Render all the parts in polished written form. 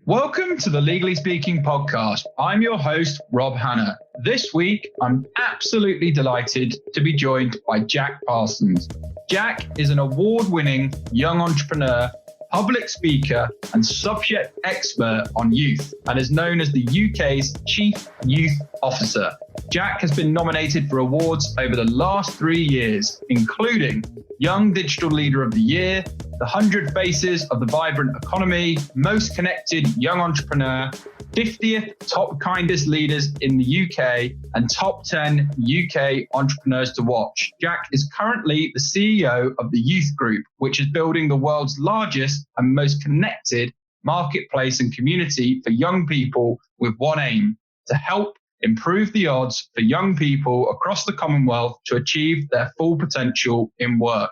Welcome to the Legally Speaking podcast. I'm your host, Rob Hanna. This week, I'm absolutely delighted to be joined by Jack Parsons. Jack is an award-winning young entrepreneur, public speaker, and subject expert on youth, and is known as the UK's Chief Youth Officer. Jack has been nominated for awards over the last 3 years, including Young Digital Leader of the Year, the 100 Faces of the Vibrant Economy, Most Connected Young Entrepreneur, 50th Top Kindest Leaders in the UK, and Top 10 UK Entrepreneurs to Watch. Jack is currently the CEO of the Youth Group, which is building the world's largest and most connected marketplace and community for young people with one aim: to help improve the odds for young people across the Commonwealth to achieve their full potential in work.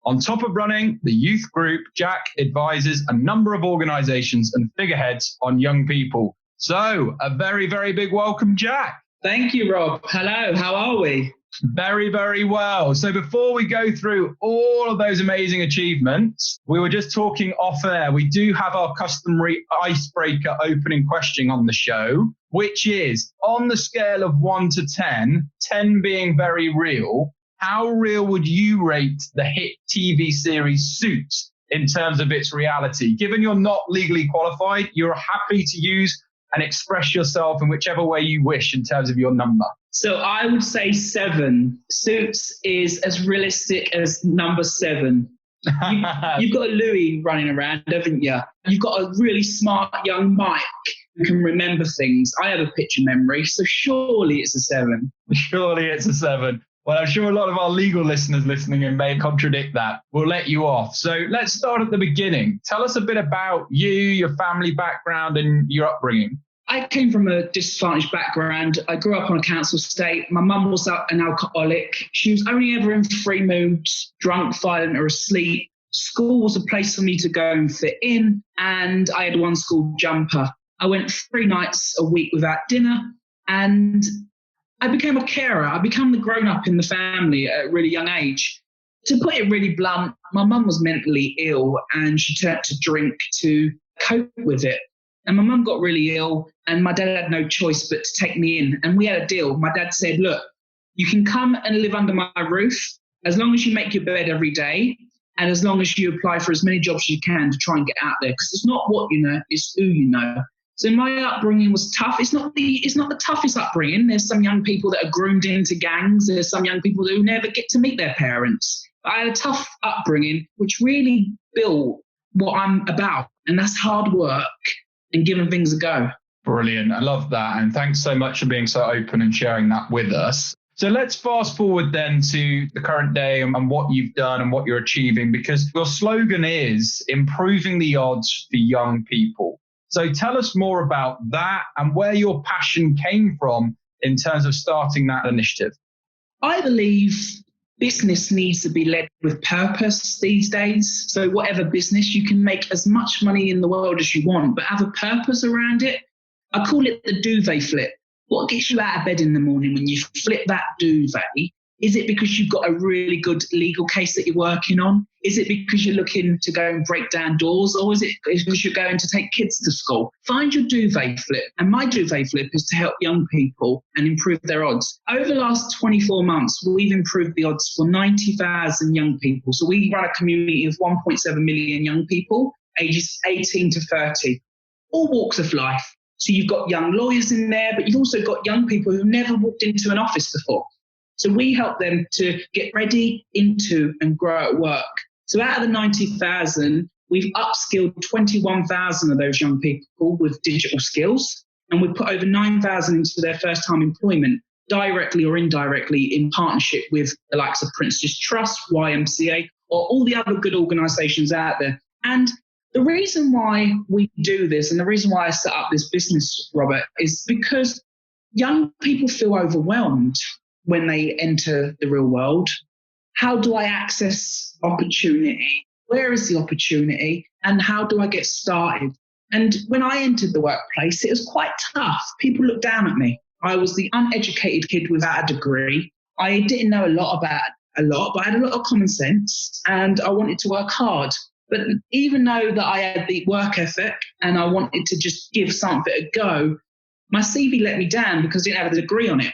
On top of running the youth group, Jack advises a number of organizations and figureheads on young people. So a very, very big welcome, Jack. Thank you, Rob. Hello, how are we? Very, very well. So before we go through all of those amazing achievements, we were just talking off air. We do have our customary icebreaker opening question on the show, which is, on the scale of 1 to 10, 10 being very real, how real would you rate the hit TV series Suits in terms of its reality? Given you're not legally qualified, you're happy to use and express yourself in whichever way you wish in terms of your number. So I would say 7. Suits is as realistic as number 7. You've got a Louis running around, haven't you? You've got a really smart young Mike who can remember things. I have a picture memory, so surely it's a 7. Surely it's a 7. Well, I'm sure a lot of our legal listeners listening in may contradict that. We'll let you off. So let's start at the beginning. Tell us a bit about you, your family background, and your upbringing. I came from a disadvantaged background. I grew up on a council estate. My mum was an alcoholic. She was only ever in free moods, drunk, violent, or asleep. School was a place for me to go and fit in, and I had one school jumper. I went 3 nights a week without dinner, and I became a carer. I became the grown-up in the family at a really young age. To put it really blunt, my mum was mentally ill, and she turned to drink to cope with it. And my mum got really ill, and my dad had no choice but to take me in. And we had a deal. My dad said, look, you can come and live under my roof as long as you make your bed every day and as long as you apply for as many jobs as you can to try and get out there. Because it's not what you know, it's who you know. So my upbringing was tough. It's not the toughest upbringing. There's some young people that are groomed into gangs. There's some young people who never get to meet their parents. But I had a tough upbringing, which really built what I'm about. And that's hard work and giving things a go. Brilliant. I love that. And thanks so much for being so open and sharing that with us. So let's fast forward then to the current day and what you've done and what you're achieving, because your slogan is improving the odds for young people. So tell us more about that and where your passion came from in terms of starting that initiative. I believe business needs to be led with purpose these days. So whatever business, you can make as much money in the world as you want, but have a purpose around it. I call it the duvet flip. What gets you out of bed in the morning when you flip that duvet? Is it because you've got a really good legal case that you're working on? Is it because you're looking to go and break down doors? Or is it because you're going to take kids to school? Find your duvet flip. And my duvet flip is to help young people and improve their odds. Over the last 24 months, we've improved the odds for 90,000 young people. So we run a community of 1.7 million young people, ages 18 to 30, all walks of life. So you've got young lawyers in there, but you've also got young people who've never walked into an office before. So we help them to get ready into and grow at work. So out of the 90,000, we've upskilled 21,000 of those young people with digital skills. And we've put over 9,000 into their first time employment, directly or indirectly in partnership with the likes of Prince's Trust, YMCA, or all the other good organisations out there. And the reason why we do this and the reason why I set up this business, Robert, is because young people feel overwhelmed when they enter the real world. How do I access opportunity? Where is the opportunity? And how do I get started? And when I entered the workplace, it was quite tough. People looked down at me. I was the uneducated kid without a degree. I didn't know a lot, but I had a lot of common sense and I wanted to work hard. But even though that I had the work ethic and I wanted to just give something a go, my CV let me down because I didn't have a degree on it.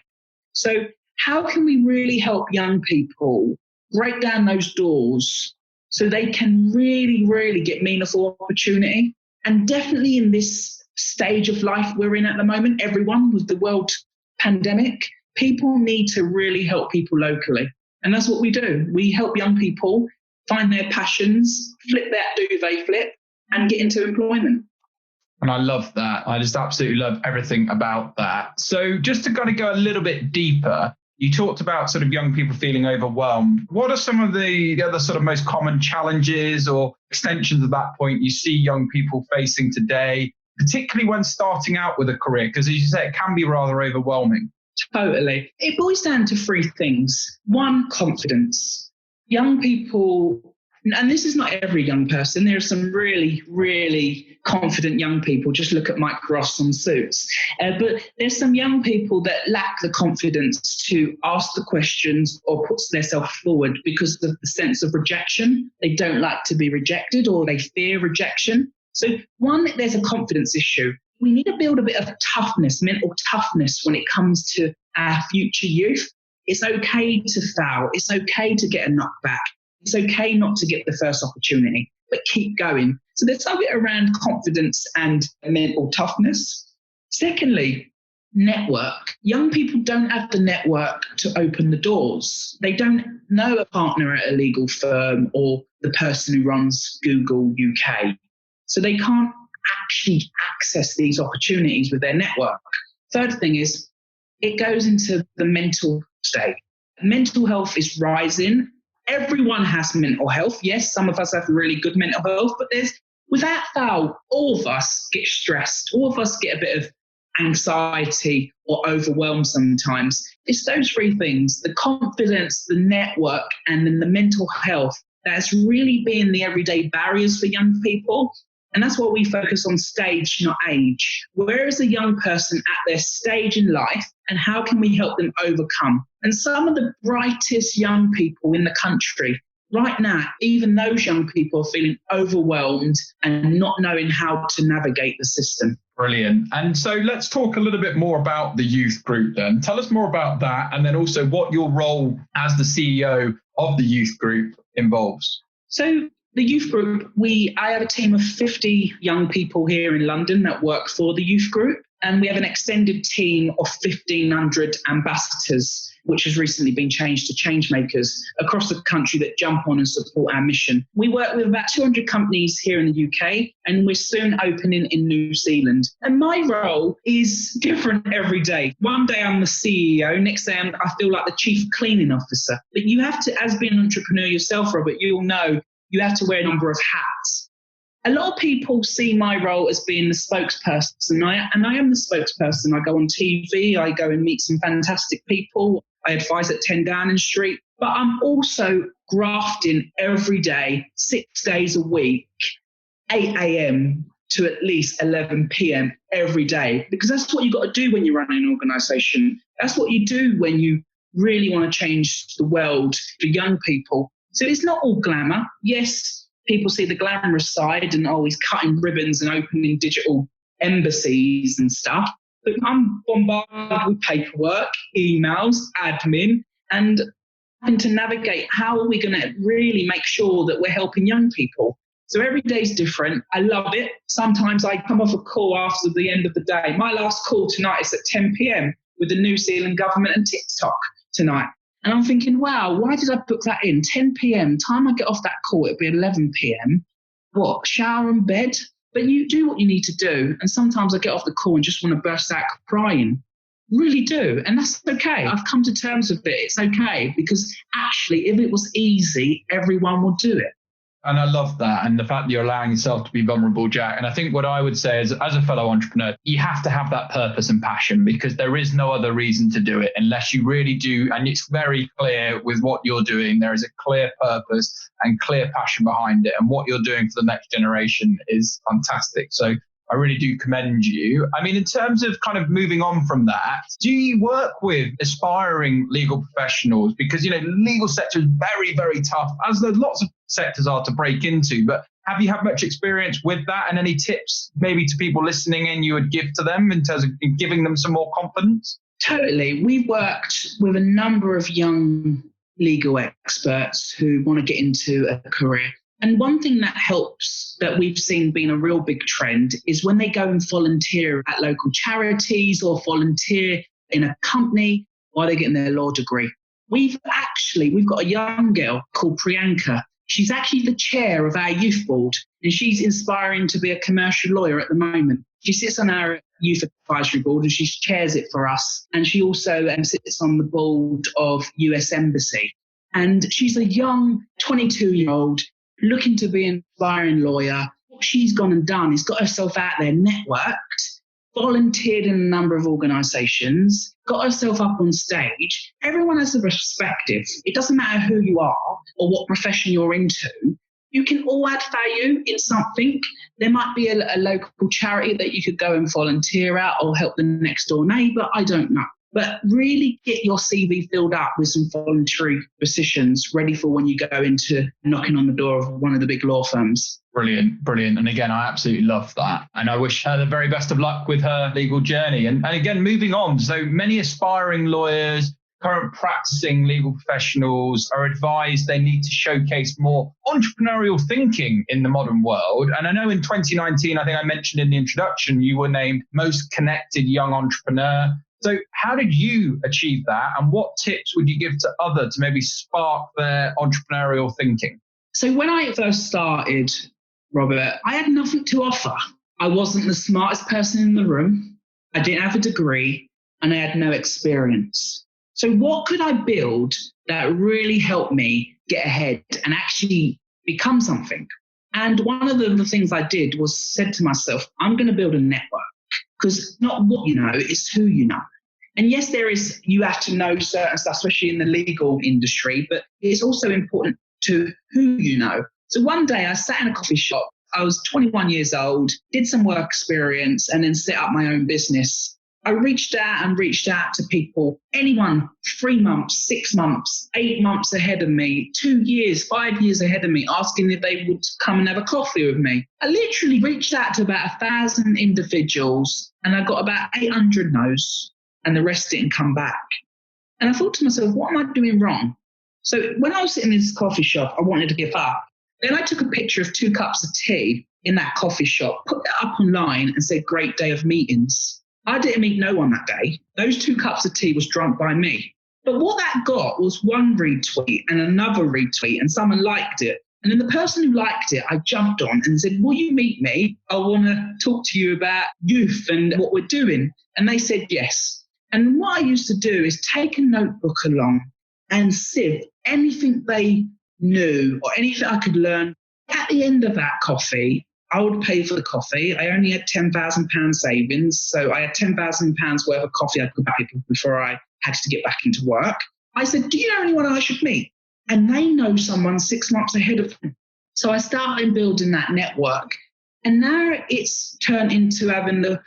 So how can we really help young people break down those doors so they can really, really get meaningful opportunity? And definitely in this stage of life we're in at the moment, everyone with the world pandemic, people need to really help people locally. And that's what we do. We help young people find their passions, flip that duvet flip, and get into employment. And I love that. I just absolutely love everything about that. So just to kind of go a little bit deeper, you talked about sort of young people feeling overwhelmed. What are some of the other sort of most common challenges or extensions of that point you see young people facing today, particularly when starting out with a career? Because as you say, it can be rather overwhelming. Totally. It boils down to three things. One, confidence. Young people, and this is not every young person, there are some really, really confident young people. Just look at Mike Ross on Suits. But there's some young people that lack the confidence to ask the questions or put themselves forward because of the sense of rejection. They don't like to be rejected or they fear rejection. So one, there's a confidence issue. We need to build a bit of toughness, mental toughness when it comes to our future youth. It's okay to fail. It's okay to get a knockback. It's okay not to get the first opportunity, but keep going. So there's something around confidence and mental toughness. Secondly, network. Young people don't have the network to open the doors. They don't know a partner at a legal firm or the person who runs Google UK. So they can't actually access these opportunities with their network. Third thing is it goes into the mental state. Mental health is rising. Everyone has mental health. Yes, some of us have really good mental health, but without fail, all of us get stressed. All of us get a bit of anxiety or overwhelmed sometimes. It's those three things, the confidence, the network, and then the mental health, that's really been the everyday barriers for young people. And that's why we focus on stage, not age. Where is a young person at their stage in life and how can we help them overcome? And some of the brightest young people in the country right now, even those young people are feeling overwhelmed and not knowing how to navigate the system. Brilliant. And so let's talk a little bit more about the youth group then. Tell us more about that and then also what your role as the CEO of the youth group involves. So the youth group, I have a team of 50 young people here in London that work for the youth group. And we have an extended team of 1,500 ambassadors, which has recently been changed to change makers across the country that jump on and support our mission. We work with about 200 companies here in the UK, and we're soon opening in New Zealand. And my role is different every day. One day I'm the CEO, next day I feel like the chief cleaning officer. But you have to, as being an entrepreneur yourself, Robert, you'll know you have to wear a number of hats. A lot of people see my role as being the spokesperson, and I am the spokesperson. I go on TV, I go and meet some fantastic people. I advise at 10 Downing Street, but I'm also grafting every day, 6 days a week, 8 a.m. to at least 11 p.m. every day, because that's what you've got to do when you run an organisation. That's what you do when you really want to change the world for young people. So it's not all glamour. Yes, people see the glamorous side and always cutting ribbons and opening digital embassies and stuff. But I'm bombarded with paperwork, emails, admin, and having to navigate how are we going to really make sure that we're helping young people. So every day is different. I love it. Sometimes I come off a call after the end of the day. My last call tonight is at 10 p.m. with the New Zealand government and TikTok tonight. And I'm thinking, wow, why did I book that in? 10 p.m. Time I get off that call, it'll be 11 p.m. What, shower and bed? But you do what you need to do. And sometimes I get off the call and just want to burst out crying. Really do. And that's okay. I've come to terms with it. It's okay. Because actually, if it was easy, everyone would do it. And I love that. And the fact that you're allowing yourself to be vulnerable, Jack. And I think what I would say is, as a fellow entrepreneur, you have to have that purpose and passion, because there is no other reason to do it unless you really do. And it's very clear with what you're doing. There is a clear purpose and clear passion behind it. And what you're doing for the next generation is fantastic. So I really do commend you. I mean, in terms of kind of moving on from that, do you work with aspiring legal professionals? Because, you know, the legal sector is very, very tough, as lots of sectors are to break into. But Have you had much experience with that, and any tips maybe to people listening in you would give to them in terms of giving them some more confidence? Totally. We've worked with a number of young legal experts who want to get into a career. And one thing that helps, that we've seen being a real big trend, is when they go and volunteer at local charities or volunteer in a company while they're getting their law degree. We've got a young girl called Priyanka. She's actually the chair of our youth board, and she's inspiring to be a commercial lawyer at the moment. She sits on our youth advisory board and she chairs it for us. And she also sits on the board of US Embassy. And she's a young 22-year-old looking to be an inspiring lawyer. What she's gone and done is got herself out there, networked, volunteered in a number of organisations, got herself up on stage. Everyone has a perspective. It doesn't matter who you are or what profession you're into. You can all add value in something. There might be a local charity that you could go and volunteer at or help the next door neighbour. I don't know. But really get your CV filled up with some voluntary positions ready for when you go into knocking on the door of one of the big law firms. Brilliant, brilliant. And again, I absolutely love that. And I wish her the very best of luck with her legal journey. And again, moving on, so many aspiring lawyers, current practicing legal professionals are advised they need to showcase more entrepreneurial thinking in the modern world. And I know in 2019, I think I mentioned in the introduction, you were named Most Connected Young Entrepreneur. So how did you achieve that? And what tips would you give to others to maybe spark their entrepreneurial thinking? So when I first started, Robert, I had nothing to offer. I wasn't the smartest person in the room. I didn't have a degree and I had no experience. So what could I build that really helped me get ahead and actually become something? And one of the things I did was said to myself, I'm going to build a network, because not what you know, it's who you know. And yes, you have to know certain stuff, especially in the legal industry, but it's also important to who you know. So one day I sat in a coffee shop. I was 21 years old, did some work experience, and then set up my own business. I reached out to people, anyone 3 months, 6 months, 8 months ahead of me, 2 years, 5 years ahead of me, asking if they would come and have a coffee with me. I literally reached out to about 1,000 individuals and I got about 800 no's, and the rest didn't come back. And I thought to myself, what am I doing wrong? So when I was sitting in this coffee shop, I wanted to give up. Then I took a picture of 2 cups of tea in that coffee shop, put that up online and said, great day of meetings. I didn't meet no one that day. Those 2 cups of tea was drunk by me. But what that got was one retweet and another retweet, and someone liked it. And then the person who liked it, I jumped on and said, will you meet me? I want to talk to you about youth and what we're doing. And they said yes. And what I used to do is take a notebook along and sieve anything they knew or anything I could learn. At the end of that coffee, I would pay for the coffee. I only had £10,000 savings, so I had £10,000 worth of coffee I could buy before I had to get back into work. I said, do you know anyone I should meet? And they know someone 6 months ahead of them. So I started building that network. And now it's turned into having the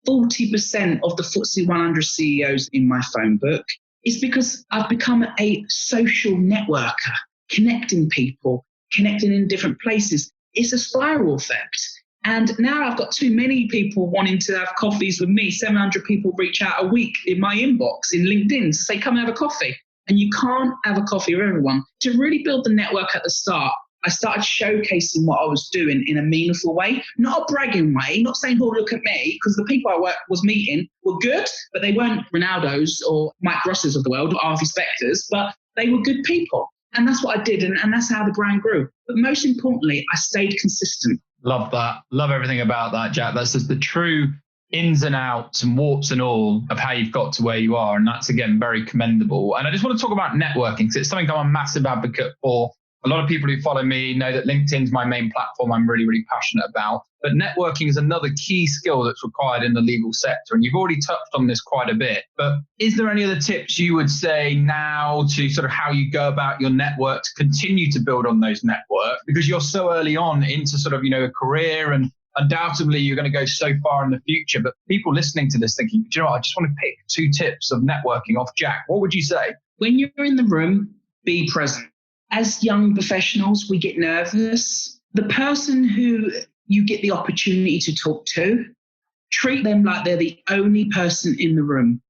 40% of the FTSE 100 CEOs in my phone book. It's because I've become a social networker, connecting people, connecting in different places. It's a spiral effect. And now I've got too many people wanting to have coffees with me. 700 people reach out a week in my inbox in LinkedIn to say, come and have a coffee. And you can't have a coffee with everyone. To really build the network at the start, I started showcasing what I was doing in a meaningful way, not a bragging way, not saying, oh, look at me, because the people I was meeting were good, but they weren't Ronaldos or Mike Rosses of the world or Harvey Specters, but they were good people. And that's what I did. And that's how the brand grew. But most importantly, I stayed consistent. Love that. Love everything about that, Jack. That's just the true ins and outs and warts and all of how you've got to where you are. And that's, again, very commendable. And I just want to talk about networking, because it's something I'm a massive advocate for. A lot of people who follow me know that LinkedIn's my main platform I'm really, really passionate about. But networking is another key skill that's required in the legal sector. And you've already touched on this quite a bit. But is there any other tips you would say now to sort of how you go about your network to continue to build on those networks? Because you're so early on into sort of, a career, and undoubtedly you're going to go so far in the future. But people listening to this thinking, do you know what, I just want to pick 2 tips of networking off Jack. What would you say? When you're in the room, be present. As young professionals, we get nervous. The person who you get the opportunity to talk to, treat them like they're the only person in the room.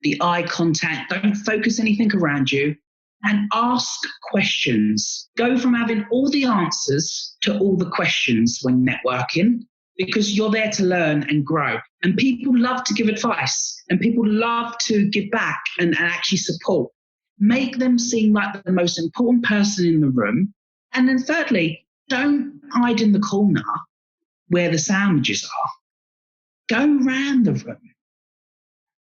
The eye contact, don't focus anything around you, and ask questions. Go from having all the answers to all the questions when networking, because you're there to learn and grow. And people love to give advice, and people love to give back and actually support. Make them seem like the most important person in the room. And then thirdly, don't hide in the corner where the sandwiches are. Go around the room.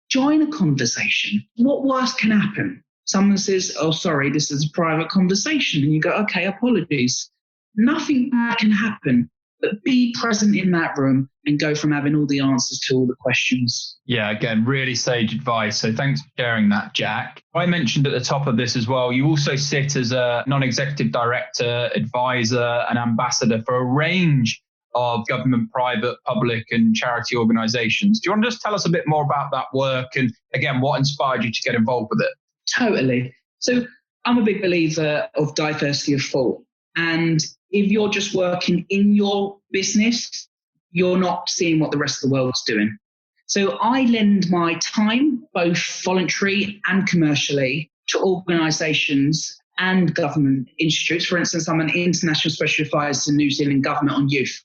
Join a conversation. What worse can happen? Someone says, oh, sorry, this is a private conversation. And you go, okay, apologies. Nothing bad can happen, but be present in that room and go from having all the answers to all the questions. Yeah, again, really sage advice. So thanks for sharing that, Jack. I mentioned at the top of this as well, you also sit as a non-executive director, advisor, and ambassador for a range of government, private, public and charity organisations. Do you want to just tell us a bit more about that work and, again, what inspired you to get involved with it? Totally. So I'm a big believer of diversity of thought. And if you're just working in your business, you're not seeing what the rest of the world's doing. So I lend my time, both voluntary and commercially, to organisations and government institutes. For instance, I'm an international special advisor to New Zealand government on youth.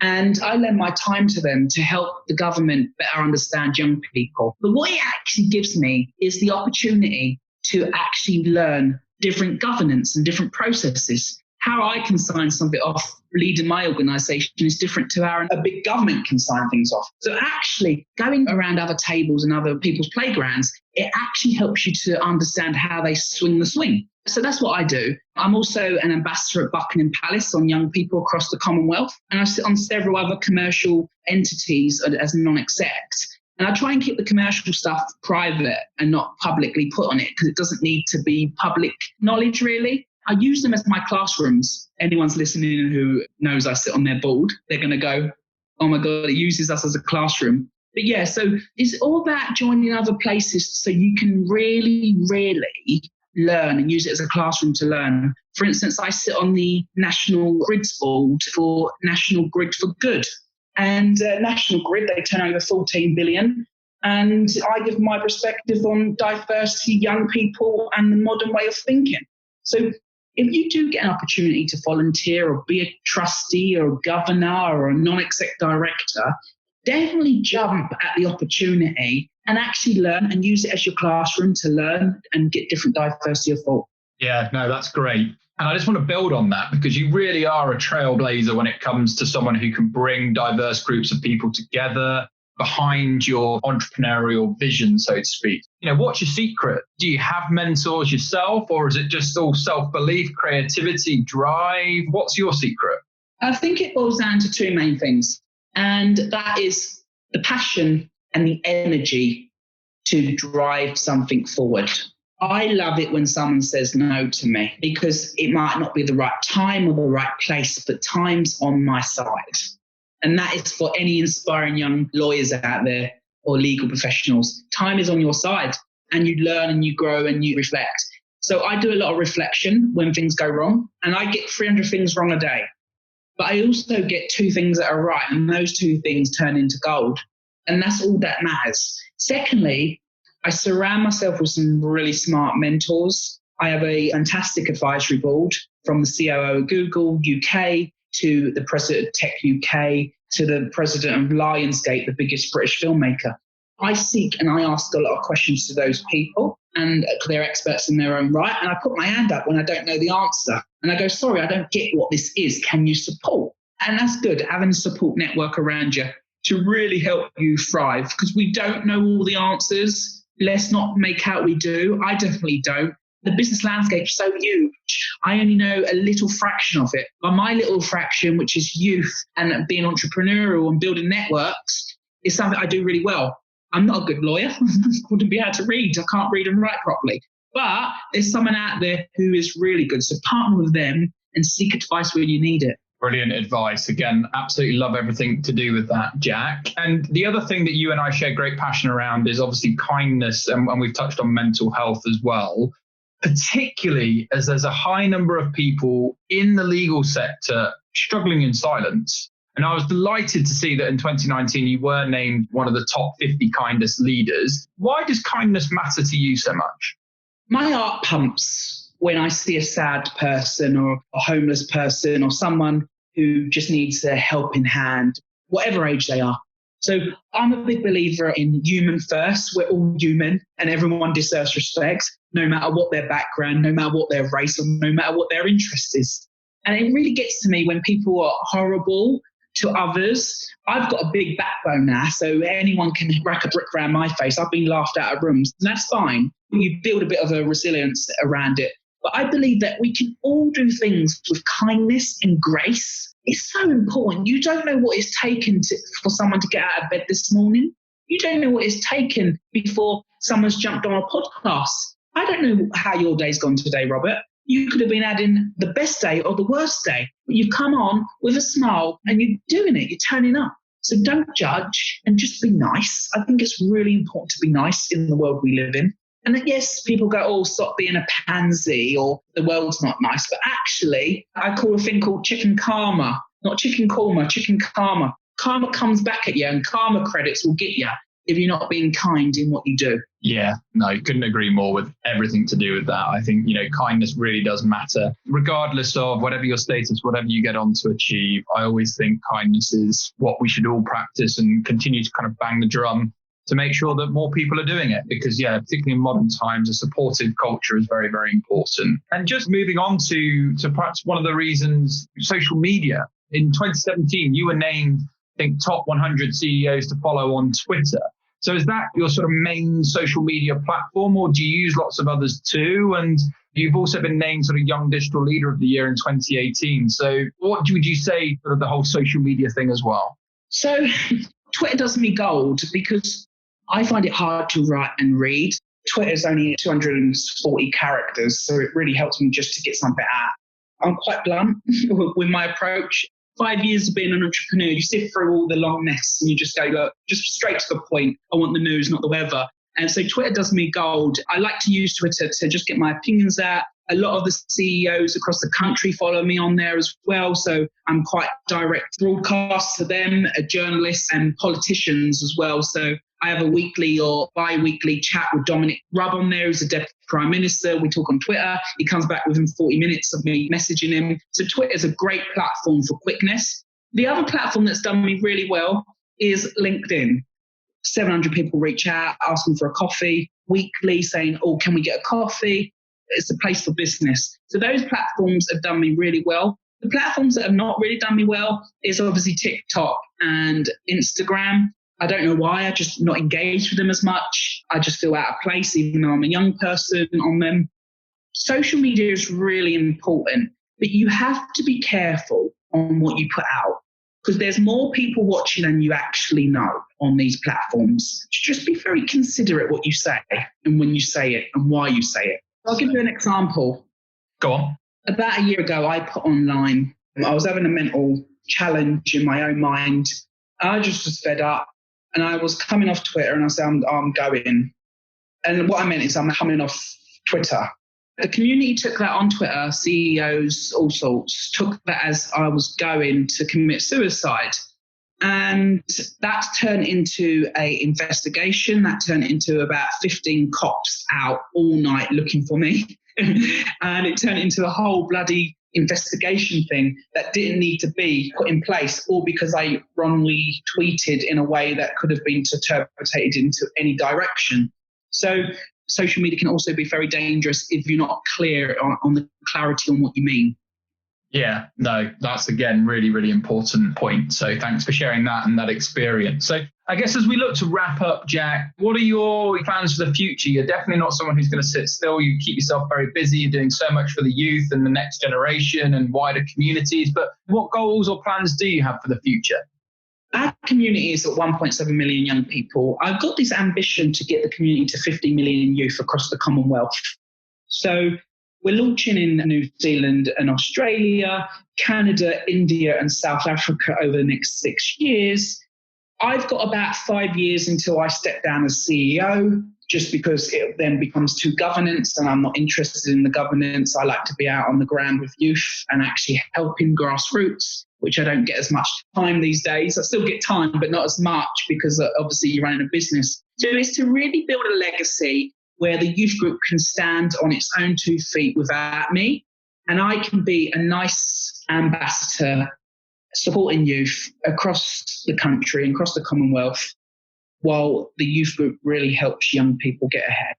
And I lend my time to them to help the government better understand young people. But what it actually gives me is the opportunity to actually learn different governance and different processes. How I can sign something off leading my organisation is different to how a big government can sign things off. So actually going around other tables and other people's playgrounds, it actually helps you to understand how they swing the swing. So that's what I do. I'm also an ambassador at Buckingham Palace on young people across the Commonwealth. And I sit on several other commercial entities as non-execs. And I try and keep the commercial stuff private and not publicly put on it because it doesn't need to be public knowledge, really. I use them as my classrooms. Anyone's listening who knows I sit on their board, they're going to go, oh my God, it uses us as a classroom. But yeah, so it's all about joining other places so you can really, really learn and use it as a classroom to learn. For instance, I sit on the National Grids Board for National Grid for Good. And National Grid, they turn over 14 billion. And I give my perspective on diversity, young people, and the modern way of thinking. So if you do get an opportunity to volunteer or be a trustee or a governor or a non-exec director, definitely jump at the opportunity and actually learn and use it as your classroom to learn and get different diversity of thought. Yeah, no, that's great. And I just want to build on that because you really are a trailblazer when it comes to someone who can bring diverse groups of people together behind your entrepreneurial vision, so to speak. You know, what's your secret? Do you have mentors yourself, or is it just all self-belief, creativity, drive? What's your secret? I think it boils down to two main things. And that is the passion and the energy to drive something forward. I love it when someone says no to me because it might not be the right time or the right place, but time's on my side. And that is for any inspiring young lawyers out there or legal professionals. Time is on your side and you learn and you grow and you reflect. So I do a lot of reflection when things go wrong, and I get 300 things wrong a day. But I also get 2 things that are right, and those 2 things turn into gold. And that's all that matters. Secondly, I surround myself with some really smart mentors. I have a fantastic advisory board from the COO of Google UK to the president of Tech UK to the president of Lionsgate, the biggest British filmmaker. I seek and I ask a lot of questions to those people, and they're experts in their own right. And I put my hand up when I don't know the answer. And I go, sorry, I don't get what this is. Can you support? And that's good, having a support network around you to really help you thrive, because we don't know all the answers. Let's not make out we do. I definitely don't. The business landscape is so huge. I only know a little fraction of it. But my little fraction, which is youth and being entrepreneurial and building networks, is something I do really well. I'm not a good lawyer. I wouldn't be able to read. I can't read and write properly. But there's someone out there who is really good. So partner with them and seek advice where you need it. Brilliant advice. Again, absolutely love everything to do with that, Jack. And the other thing that you and I share great passion around is obviously kindness. And we've touched on mental health as well, particularly as there's a high number of people in the legal sector struggling in silence. And I was delighted to see that in 2019, you were named one of the top 50 kindest leaders. Why does kindness matter to you so much? My heart pumps when I see a sad person or a homeless person or someone who just needs a helping hand, whatever age they are. So I'm a big believer in human first. We're all human and everyone deserves respect, no matter what their background, no matter what their race, or no matter what their interest is. And it really gets to me when people are horrible to others. I've got a big backbone now, so anyone can rack a brick around my face. I've been laughed out of rooms, and that's fine. You build a bit of a resilience around it. But I believe that we can all do things with kindness and grace. It's so important. You don't know what it's taken for someone to get out of bed this morning. You don't know what it's taken before someone's jumped on a podcast. I don't know how your day's gone today, Robert. You could have been having the best day or the worst day. But you've come on with a smile and you're doing it. You're turning up. So don't judge and just be nice. I think it's really important to be nice in the world we live in. And yes, people go, oh, stop being a pansy or the world's not nice. But actually, I call a thing called chicken karma, not chicken korma, chicken karma. Karma comes back at you and karma credits will get you if you're not being kind in what you do. Yeah, no, couldn't agree more with everything to do with that. I think, kindness really does matter. Regardless of whatever your status, whatever you get on to achieve, I always think kindness is what we should all practice and continue to kind of bang the drum to make sure that more people are doing it. Because, particularly in modern times, a supportive culture is very, very important. And just moving on to perhaps one of the reasons, social media. In 2017, you were named, I think, top 100 CEOs to follow on Twitter. So is that your sort of main social media platform, or do you use lots of others too? And you've also been named sort of Young Digital Leader of the Year in 2018. So what would you say sort of the whole social media thing as well? So Twitter does me gold because I find it hard to write and read. Twitter's only 240 characters, so it really helps me just to get something out. I'm quite blunt with my approach. 5 years of being an entrepreneur, you sift through all the longness and you just go, look, just straight to the point. I want the news, not the weather. And so Twitter does me gold. I like to use Twitter to just get my opinions out. A lot of the CEOs across the country follow me on there as well. So I'm quite direct broadcast to them, journalists and politicians as well. So I have a weekly or bi-weekly chat with Dominic Rubb on there, who's the Deputy Prime Minister. We talk on Twitter. He comes back within 40 minutes of me messaging him. So Twitter is a great platform for quickness. The other platform that's done me really well is LinkedIn. 700 people reach out, asking for a coffee weekly, saying, oh, can we get a coffee? It's a place for business. So those platforms have done me really well. The platforms that have not really done me well is obviously TikTok and Instagram. I don't know why. I just not engaged with them as much. I just feel out of place, even though I'm a young person on them. Social media is really important, but you have to be careful on what you put out because there's more people watching than you actually know on these platforms. Just be very considerate what you say and when you say it and why you say it. I'll give you an example. Go on. About a year ago, I put online, I was having a mental challenge in my own mind. I just was fed up and I was coming off Twitter and I said, I'm going. And what I meant is I'm coming off Twitter. The community took that on Twitter, CEOs, all sorts, took that as I was going to commit suicide. And that turned into an investigation. That turned into about 15 cops out all night looking for me. And it turned into a whole bloody investigation thing that didn't need to be put in place, all because I wrongly tweeted in a way that could have been interpreted into any direction. So social media can also be very dangerous if you're not clear on the clarity on what you mean. Yeah, no, that's again, really, really important point. So thanks for sharing that and that experience. So I guess as we look to wrap up, Jack, what are your plans for the future? You're definitely not someone who's going to sit still. You keep yourself very busy. You're doing so much for the youth and the next generation and wider communities. But what goals or plans do you have for the future? Our community is at 1.7 million young people. I've got this ambition to get the community to 50 million youth across the Commonwealth. So we're launching in New Zealand and Australia, Canada, India and South Africa over the next 6 years. I've got about 5 years until I step down as CEO, just because it then becomes too governance and I'm not interested in the governance. I like to be out on the ground with youth and actually helping grassroots, which I don't get as much time these days. I still get time, but not as much because obviously you're running a business. So it's to really build a legacy where the youth group can stand on its own 2 feet without me. And I can be a nice ambassador supporting youth across the country and across the Commonwealth, while the youth group really helps young people get ahead.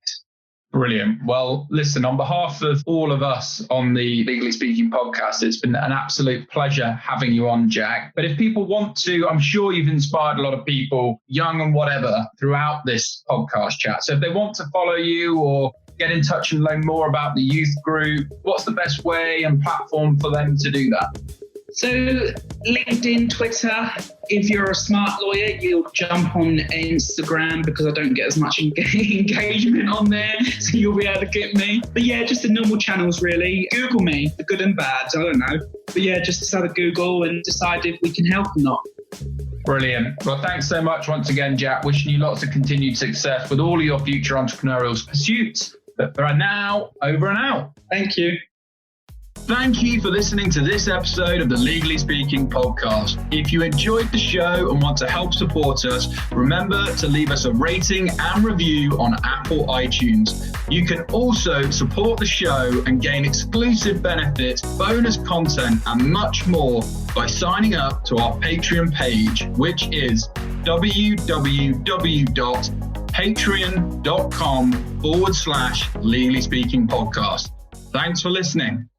Brilliant. Well, listen, on behalf of all of us on the Legally Speaking podcast, it's been an absolute pleasure having you on, Jack. But if people want to, I'm sure you've inspired a lot of people, young and whatever, throughout this podcast chat. So if they want to follow you or get in touch and learn more about the youth group, what's the best way and platform for them to do that? So LinkedIn, Twitter, if you're a smart lawyer, you'll jump on Instagram because I don't get as much engagement on there. So you'll be able to get me. But yeah, just the normal channels, really. Google me, the good and bad, I don't know. But yeah, just have a Google and decide if we can help or not. Brilliant. Well, thanks so much once again, Jack. Wishing you lots of continued success with all of your future entrepreneurial pursuits. But for now, over and out. Thank you. Thank you for listening to this episode of the Legally Speaking podcast. If you enjoyed the show and want to help support us, remember to leave us a rating and review on Apple iTunes. You can also support the show and gain exclusive benefits, bonus content, and much more by signing up to our Patreon page, which is www.patreon.com/Legally Speaking podcast. Thanks for listening.